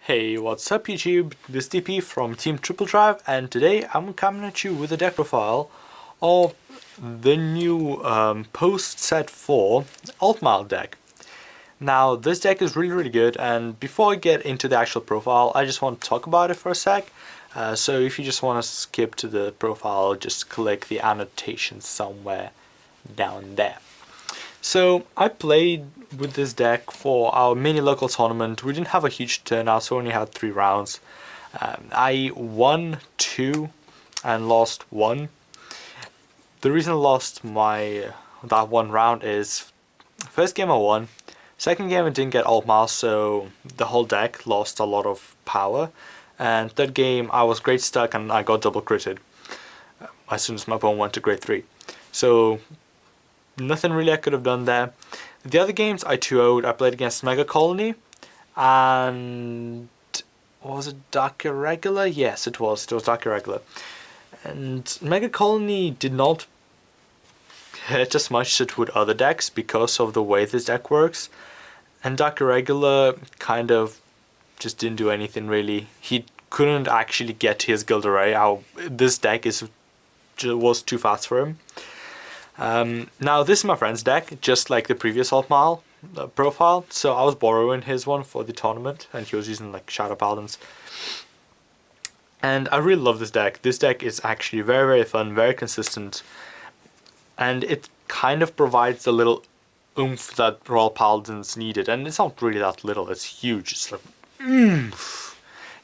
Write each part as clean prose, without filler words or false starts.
Hey, what's up YouTube? This is DP from Team Triple Drive, and today I'm coming at you with a deck profile of the new post set 4 Altmile deck. Now this deck is really good, and before I get into the actual profile I just want to talk about it for a sec. So if you just want to skip to the profile, just click the annotation somewhere down there. So I played with this deck for our mini local tournament. We didn't have a huge turnout, so we only had 3 rounds. I won 2 and lost 1. The reason I lost that one round is first game I won, second game I didn't get Altmile, so the whole deck lost a lot of power, and third game I was grade stuck and I got double critted as soon as my opponent went to grade 3. So nothing really I could have done there. The other games I 2-0'd. I played against Mega Colony and was it Dark Irregular? Yes, it was Dark Irregular. And Mega Colony did not hit as much as it would other decks because of the way this deck works. And Dark Irregular kind of just didn't do anything really. He couldn't actually get his guild array. This deck was too fast for him. Now this is my friend's deck, just like the previous Altmile profile, so I was borrowing his one for the tournament, and he was using like Shadow Paladins. And I really love this deck. This deck is actually very fun, very consistent, and it kind of provides the little oomph that Royal Paladins needed, and it's not really that little, it's huge. It's like,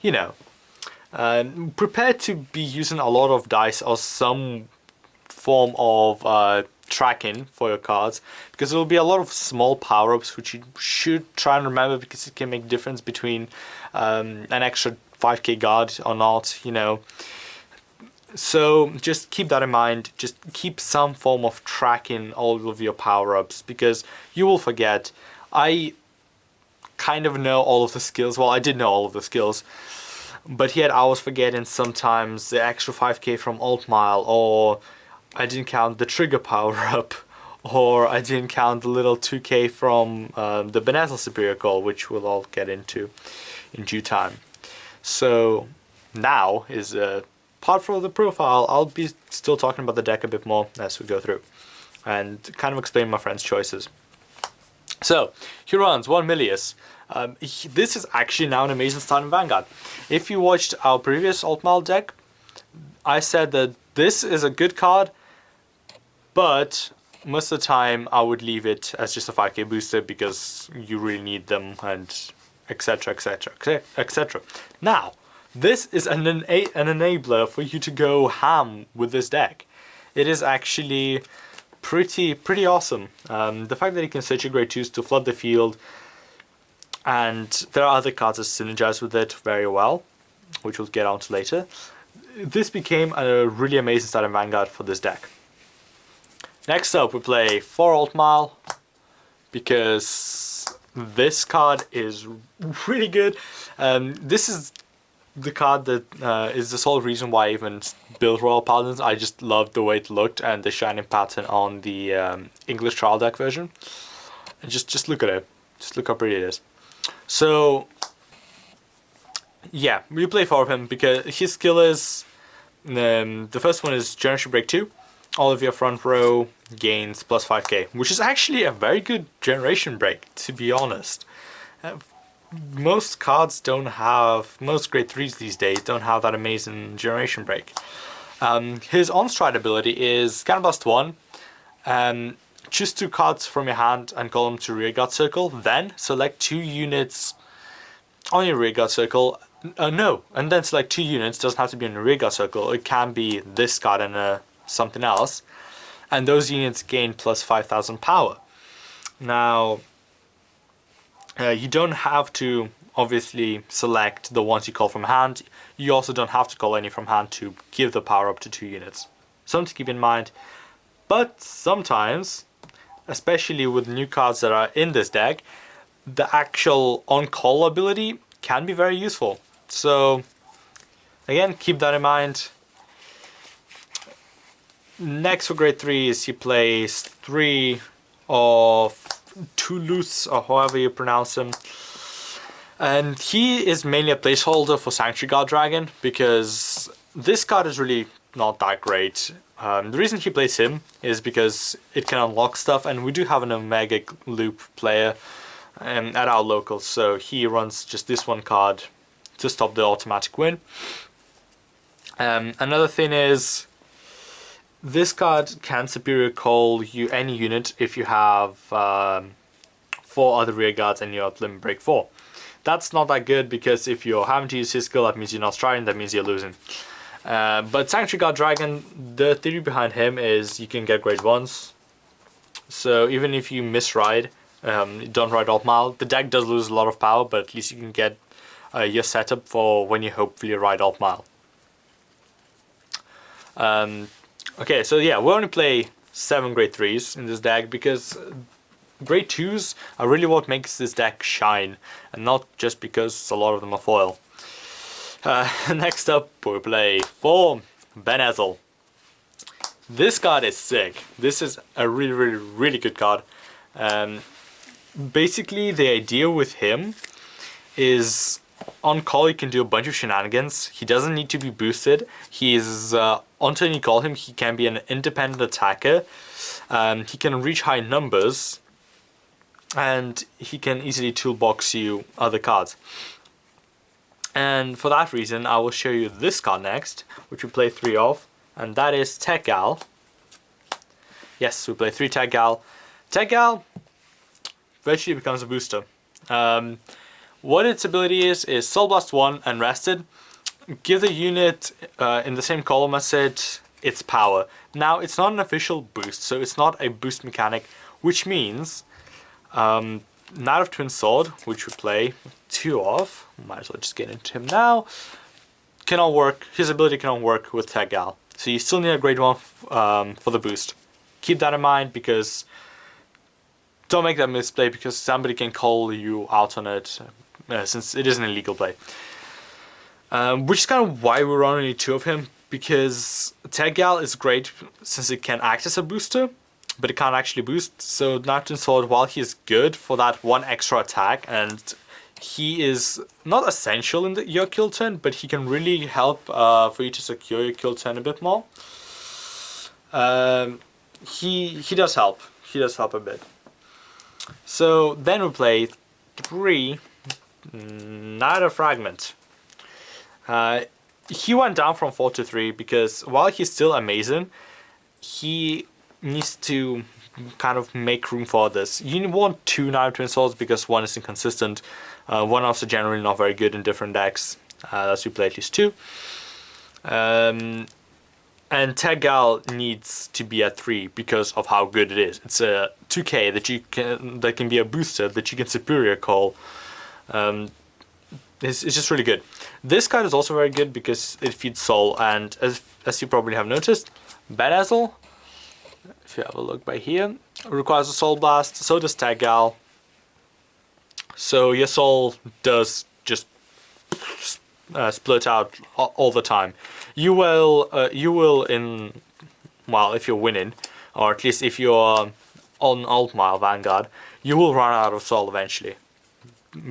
you know, prepare to be using a lot of dice or some form of tracking for your cards, because there will be a lot of small power-ups which you should try and remember, because it can make difference between an extra 5k guard or not, you know. So just keep that in mind. Just keep some form of tracking all of your power-ups, because you will forget. I kind of know all of the skills. Well, I did know all of the skills, but yet I was forgetting sometimes the extra 5k from Altmile, or I didn't count the trigger power up, or I didn't count the little 2k from the Benezel Superior Call, which we'll all get into in due time. So now is part for the profile. I'll be still talking about the deck a bit more as we go through and kind of explain my friend's choices. So he runs 1 Milius. This is actually now an amazing start in Vanguard. If you watched our previous Altmile deck, I said that this is a good card, but most of the time I would leave it as just a 5k booster because you really need them, and etc etc. Now this is an enabler for you to go ham with this deck. It is actually pretty awesome. The fact that you can search your grade 2s to flood the field, and there are other cards that synergize with it very well, which we'll get onto later. This became a really amazing start in Vanguard for this deck. Next up we play 4 Altmile, because this card is really good. This is the card that is the sole reason why I even built Royal Paladins. I just loved the way it looked and the shining pattern on the English trial deck version. And just look at it. Just look how pretty it is. So yeah, we play 4 of him because his skill is, the first one is Generation Break 2. All of your front row gains plus 5k, which is actually a very good generation break, to be honest. Most cards don't have, most grade 3s these days don't have that amazing generation break. His on-stride ability is Counterblast 1. Choose 2 cards from your hand and call them to rearguard circle, then select 2 units on your rearguard circle. No, and then select 2 units, doesn't have to be in a rearguard circle, it can be this card and something else, and those units gain plus 5,000 power. Now you don't have to obviously select the ones you call from hand. You also don't have to call any from hand to give the power up to 2 units. Something to keep in mind. But sometimes, especially with new cards that are in this deck, the actual on-call ability can be very useful. So again, keep that in mind. Next for grade 3 is he plays 3 of Toulouse, or however you pronounce them. And he is mainly a placeholder for Sanctuary Guard Dragon, because this card is really not that great. The reason he plays him is because it can unlock stuff, and we do have an Omega Loop player at our locals, so he runs just this one card to stop the automatic win. Another thing is, this card can superior call you any unit if you have 4 other rear guards and you're at limit break 4. That's not that good, because if you're having to use his skill, that means you're not striding, that means you're losing. But Sanctuary Guard Dragon, the theory behind him is you can get grade 1s. So even if you misride, don't ride Altmile, the deck does lose a lot of power, but at least you can get your setup for when you hopefully ride Altmile. Okay, so yeah, we only play 7 grade 3s in this deck, because grade 2s are really what makes this deck shine, and not just because a lot of them are foil. Next up, we play 4 Benezel. This card is sick. This is a really good card. Basically, the idea with him is, on call you can do a bunch of shenanigans. He doesn't need to be boosted. He is, on turn you call him, he can be an independent attacker. He can reach high numbers, and he can easily toolbox you other cards. And for that reason, I will show you this card next, which we play 3 of, and that is Tech Gal. Yes, we play 3 Tech Gal. Tech Gal virtually becomes a booster. What its ability is Soul Blast 1 and Rested. Give the unit in the same column as it its power. Now, it's not an official boost, so it's not a boost mechanic, which means Knight of Twin Sword, which we play 2 of, might as well just get into him now, cannot work. His ability cannot work with Tech Gal, so you still need a grade 1 for the boost. Keep that in mind, because don't make that misplay, because somebody can call you out on it, since it is an illegal play. Which is kind of why we're on only 2 of him, because Tech Gal is great since it can act as a booster, but it can't actually boost. So Knight and Sword, while he is good for that 1 extra attack, and he is not essential in your kill turn, but he can really help for you to secure your kill turn a bit more. He does help. He does help a bit. So then we play 3 Knight of Fragment. He went down from 4 to 3 because while he's still amazing, he needs to kind of make room for this. You want 2 Knight of Twin Swords because 1 is inconsistent. 1 also generally not very good in different decks. That's we play at least 2. And Tech Gal needs to be at 3 because of how good it is. It's a 2k that can be a booster that you can superior call. It's just really good. This card is also very good because it feeds Soul, and as you probably have noticed, Benezel, if you have a look by here, requires a Soul Blast, so does Tech Gal. So your Soul does just split out all the time. You will if you're winning, or at least if you're on Altmile Vanguard, you will run out of Soul eventually,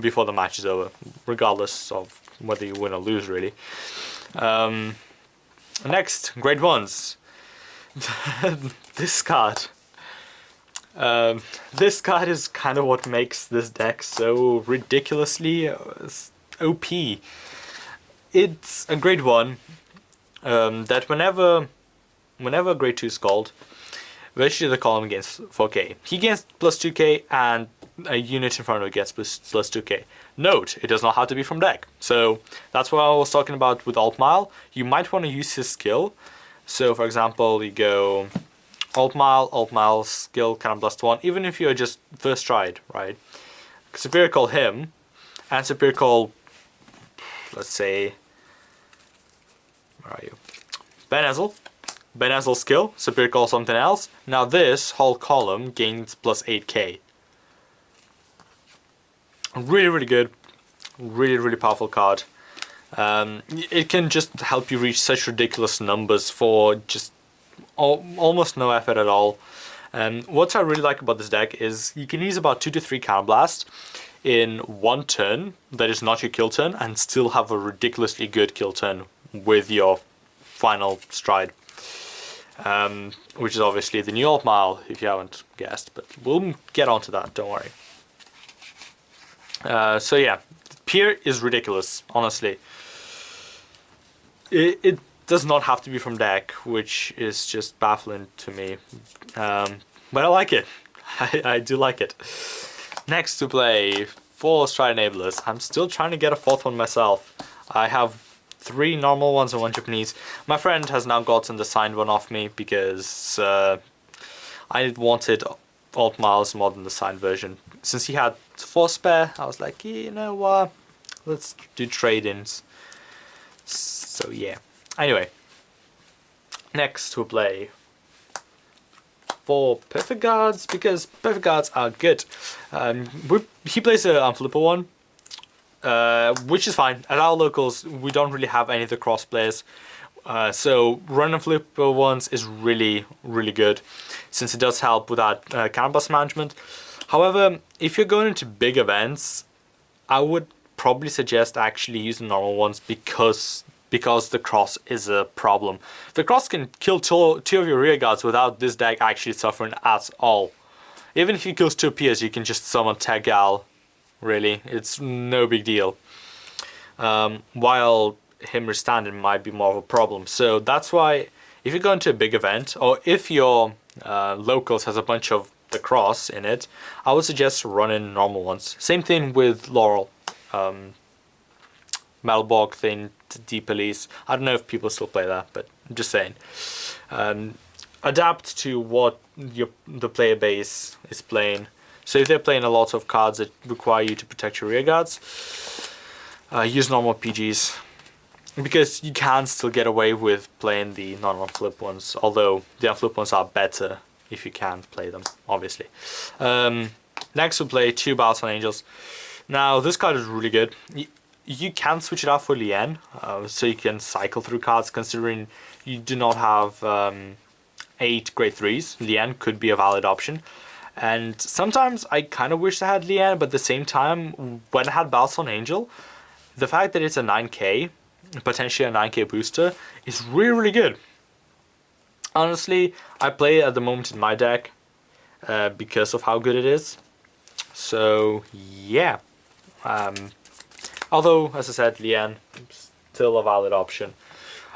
before the match is over, regardless of whether you win or lose, really. Next, grade 1s. This card. This card is kind of what makes this deck so ridiculously OP. It's a grade 1 that whenever grade 2 is called, virtually the column gains 4k. He gains plus 2k, and a unit in front of it gets plus 2k. Note, it does not have to be from deck. So that's what I was talking about with Altmile. You might want to use his skill. So for example, you go Altmile skill cannon plus 1, even if you're just first tried, right? Superior call him, and superior call, let's say, where are you? Benezel. Benezel skill, superior call something else. Now this whole column gains plus 8k. Really good. Really powerful card. It can just help you reach such ridiculous numbers for just almost no effort at all. What I really like about this deck is you can use about 2 to 3 Counterblast. in one turn that is not your kill turn and still have a ridiculously good kill turn with your final stride. Which is obviously the new Altmile, if you haven't guessed, but we'll get onto that, don't worry. So yeah, Pier is ridiculous, honestly. It does not have to be from deck, which is just baffling to me. But I like it. I do like it. Next to play 4 Stride Enablers. I'm still trying to get a 4th one myself. I have 3 normal ones and 1 Japanese. My friend has now gotten the signed one off me because I wanted Altmile's more than the signed version. Since he had 4 spare, I was like, you know what, let's do trade-ins. So yeah. Anyway, next we'll play 4 Perfect Guards, because Perfect Guards are good. He plays a Unflipper one, which is fine. At our locals, we don't really have any of the cross players. So run Unflipper ones is really, really good, since it does help with that counterblast management. However, if you're going into big events, I would probably suggest actually using normal ones because the cross is a problem. The cross can kill 2 of your rear guards without this deck actually suffering at all. Even if he kills 2 Piers, you can just summon Tegal, really. It's no big deal. While him restanding might be more of a problem. So that's why if you go into a big event, or if your locals has a bunch of the cross in it, I would suggest running normal ones. Same thing with Laurel. Metalborg thing, Deep Police. I don't know if people still play that, but I'm just saying. Adapt to what the player base is playing. So if they're playing a lot of cards that require you to protect your rear guards, use normal PGs. Because you can still get away with playing the non-unflip ones, although the unflip ones are better if you can play them, obviously. Next we'll play 2 Battles on Angels. Now this card is really good. You can switch it out for Lien, so you can cycle through cards, considering you do not have 8 grade 3s. Lien could be a valid option. And sometimes I kind of wish I had Lien, but at the same time, when I had Battles on Angel, the fact that it's a 9k, potentially a 9k booster, is really, really good. Honestly, I play it at the moment in my deck because of how good it is. So yeah. Although, as I said, Lien, still a valid option.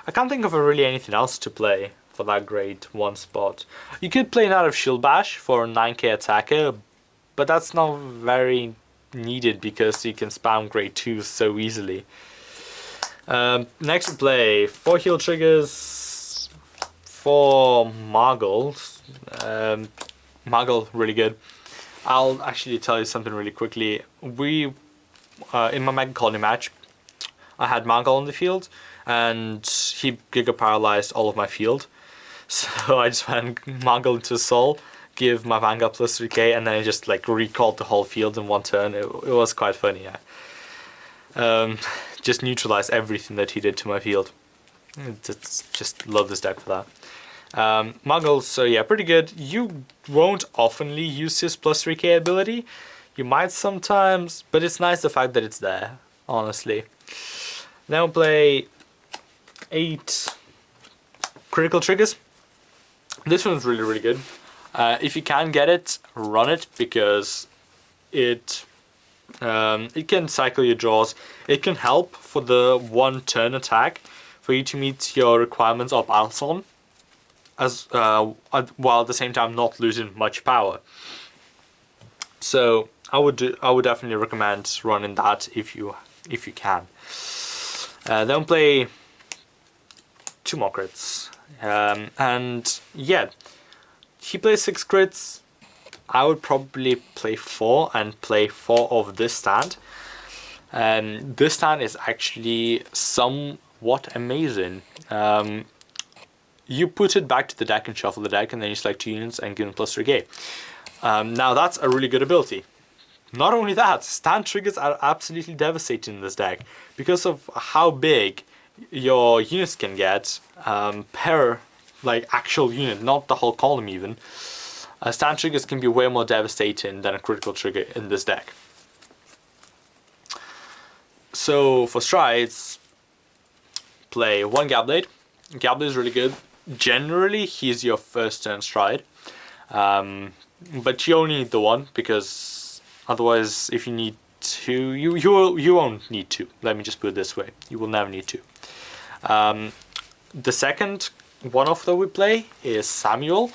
I can't think of really anything else to play for that grade 1 spot. You could play Knight of Shield Bash for a 9k attacker, but that's not very needed because you can spam grade 2s so easily. Next we play 4 heal triggers, 4 Margles. Margle, really good. I'll actually tell you something really quickly. In my Mega Colony match, I had Margle on the field, and he Giga Paralyzed all of my field. So I just went Margle into Soul, give my Vanguard plus 3k, and then I just like recalled the whole field in 1 turn. It was quite funny, yeah. Just neutralized everything that he did to my field. Just love this deck for that. Muggles, so yeah, pretty good. You won't oftenly use his plus 3k ability. You might sometimes, but it's nice the fact that it's there, honestly. Now play 8 critical triggers. This one's really, really good. If you can get it, run it, because it can cycle your draws. It can help for the 1 turn attack for you to meet your requirements of Alson, while at the same time not losing much power. So I would definitely recommend running that if you can. Then play 2 more crits, and yeah, he plays 6 crits. I would probably play 4 and play 4 of this stand. This stand is actually somewhat amazing. You put it back to the deck and shuffle the deck, and then you select 2 units and give them plus 3k. Now that's a really good ability. Not only that, stand triggers are absolutely devastating in this deck because of how big your units can get per like actual unit, not the whole column even. Stand triggers can be way more devastating than a critical trigger in this deck. So for strides, play one Gabblade. Gabblade is really good. Generally, he's your first turn stride. But you only need the one, because otherwise, if you need two, you won't need two. Let me just put it this way: you will never need two. The second one-off that we play is Samuel.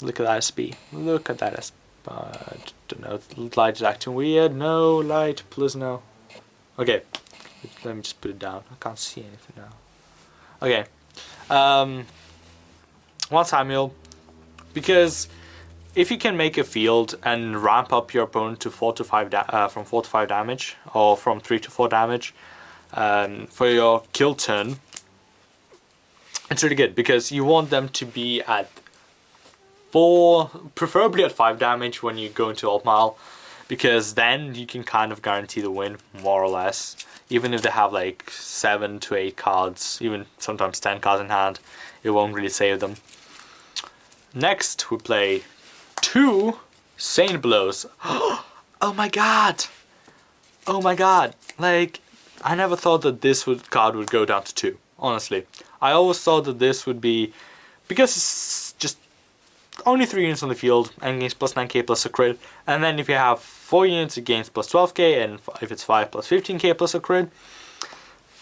Look at that SP. Look at that SP. I don't know. Light is acting weird. No light, please no. Okay, let me just put it down. I can't see anything now. Okay. One Samuel, because if you can make a field and ramp up your opponent to 4 to 5 from 4 to 5 damage, or from 3 to 4 damage, for your kill turn, it's really good because you want them to be at 4, preferably at 5 damage when you go into Altmile, because then you can kind of guarantee the win, more or less. Even if they have like 7 to 8 cards, even sometimes 10 cards in hand, it won't really save them. Next, we play 2 Saint Blows. Oh my god! Oh my god! Like, I never thought that this card would go down to 2, honestly. I always thought that this would be, because it's just only 3 units on the field and gains plus 9k plus a crit, and then if you have 4 units it gains plus 12k, and if it's 5 plus 15k plus a crit.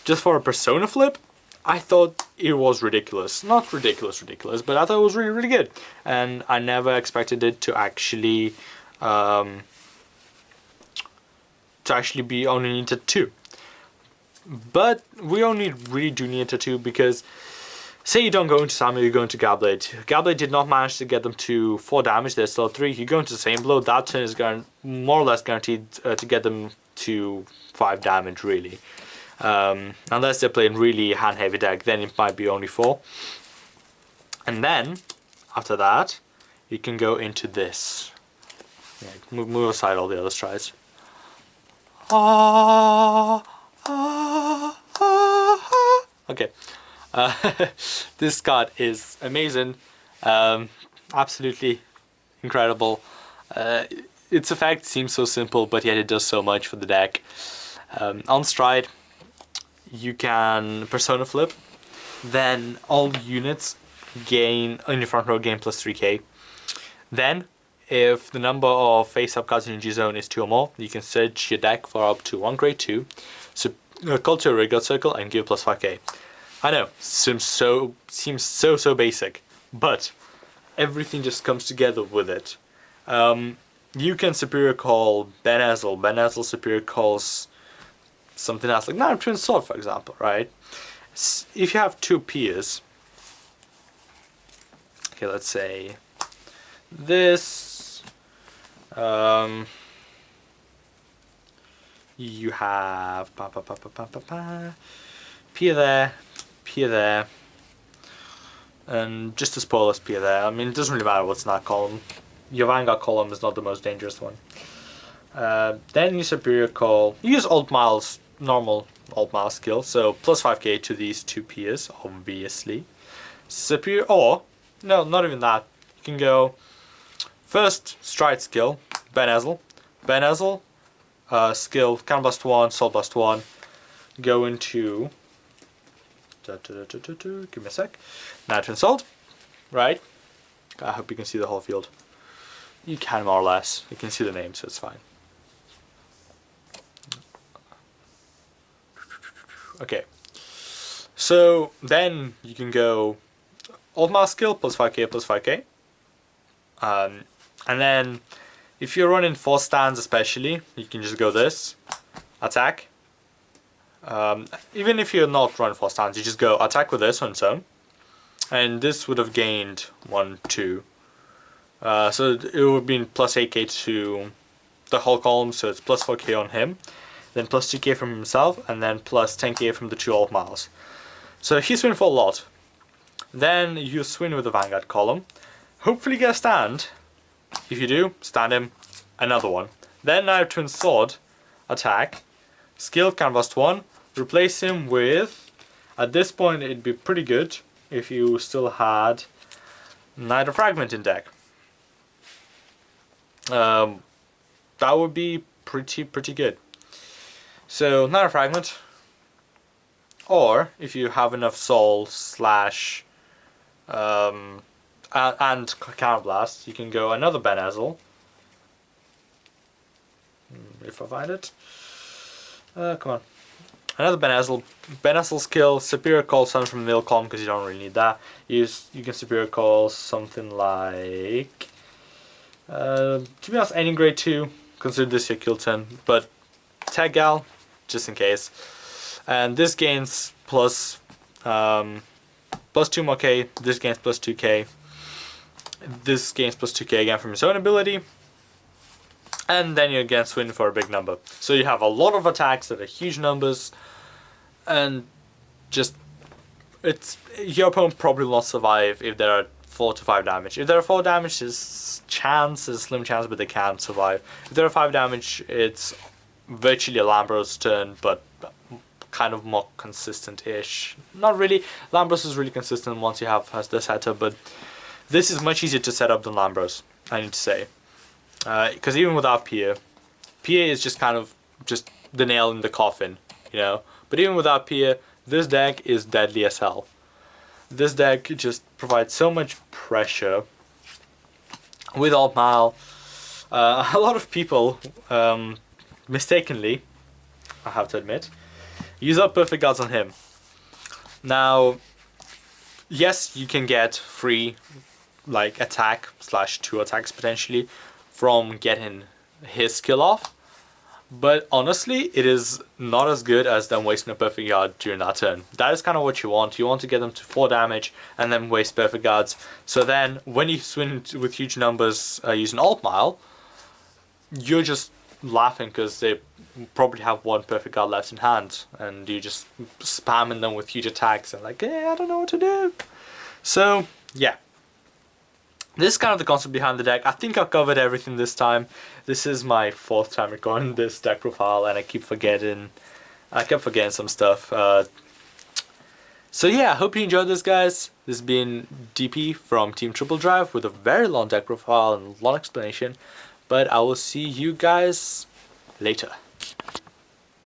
Just for a persona flip, I thought it was ridiculous. Not ridiculous, but I thought it was really, really good. And I never expected it to actually be only needed 2. But we only really do need a 2 because, say you don't go into Samuel, you go into Gabblade. Gabblade did not manage to get them to 4 damage, they're still 3. You go into the same blow, that turn is more or less guaranteed to get them to 5 damage, really. Unless they're playing really hand-heavy deck, then it might be only 4. And then, after that, you can go into this. Yeah, move aside all the other strides. Okay. This card is amazing. Absolutely incredible. Its effect seems so simple, but yet it does so much for the deck. On stride, you can persona flip, then all units gain on your front row gain plus 3k. Then, if the number of face-up cards in your G-zone is 2 or more, you can search your deck for up to 1 grade 2, so call to a regular circle and give plus 5k. I know, seems so basic, but everything just comes together with it. You can superior call Ben Ezel. Ben Ezel superior calls something else, like Knight Twin Sword, for example, right? If you have 2 peers, okay, let's say this, you have peer there, and just to spoil us, peer there. I mean, it doesn't really matter what's in that column. Your Vanguard column is not the most dangerous one. Then you superior call, you use Altmile's normal Altmile skill, so plus 5k to these 2 peers, obviously. Superior, or, no, not even that. You can go first stride skill, Ben Ezel. Ben Ezel, skill, can bust 1, soul bust 1. Go into, give me a sec, Knight Insult, right? I hope you can see the whole field. You can, more or less. You can see the name, so it's fine. Okay, so then you can go Altmile skill plus 5k plus 5k. And then if you're running 4 stands especially, you can just go this, attack. Even if you're not running 4 stands, you just go attack with this on its own. And this would have gained 1, 2. So it would have been plus 8k to the whole column, so it's plus 4k on him. Then plus 2k from himself, and then plus 10k from the 2 Altmiles. So he swing for a lot. Then you swing with the Vanguard column. Hopefully get a stand. If you do, stand him, another one. Then Knight Twin Sword, attack. Skill canvas 1, replace him with, at this point it'd be pretty good if you still had Knight of Fragment in deck. That would be pretty good. So another fragment, or if you have enough soul slash and counterblast, you can go another Benazel. If I find it, come on. Another Benazel. Benazel skill, Superior Call something from the middle column because you don't really need that. You can Superior Call something like, to be honest, any grade 2. Consider this your kill turn, but Tegal, just in case. And this gains plus 2 more K. This gains plus 2K. This gains plus 2K again from his own ability. And then you again swing for a big number. So you have a lot of attacks that are huge numbers. And just, your opponent probably won't survive if there are 4 to 5 damage. If there are 4 damage, there's slim chance, but they can survive. If there are 5 damage, it's virtually a Lambros turn, but kind of more consistent-ish. Not really. Lambros is really consistent once you have the setup, but this is much easier to set up than Lambros, I need to say. Because even without PA is just kind of just the nail in the coffin, you know. But even without PA, this deck is deadly as hell. This deck just provides so much pressure. With Altmile, a lot of people, mistakenly, I have to admit, use up Perfect Guards on him. Now, yes, you can get free, like, attack / 2 attacks potentially from getting his skill off. But honestly, it is not as good as them wasting a Perfect Guard during that turn. That is kind of what you want. You want to get them to 4 damage and then waste Perfect Guards. So then, when you swing with huge numbers using Altmile, you're just laughing because they probably have 1 Perfect Guard left in hand. And you're just spamming them with huge attacks and like, I don't know what to do. So, yeah. This is kind of the concept behind the deck. I think I've covered everything this time. This is my 4th time recording this deck profile, and I kept forgetting some stuff. So yeah, I hope you enjoyed this, guys. This has been DP from Team Triple Drive with a very long deck profile and a long explanation. But I will see you guys later.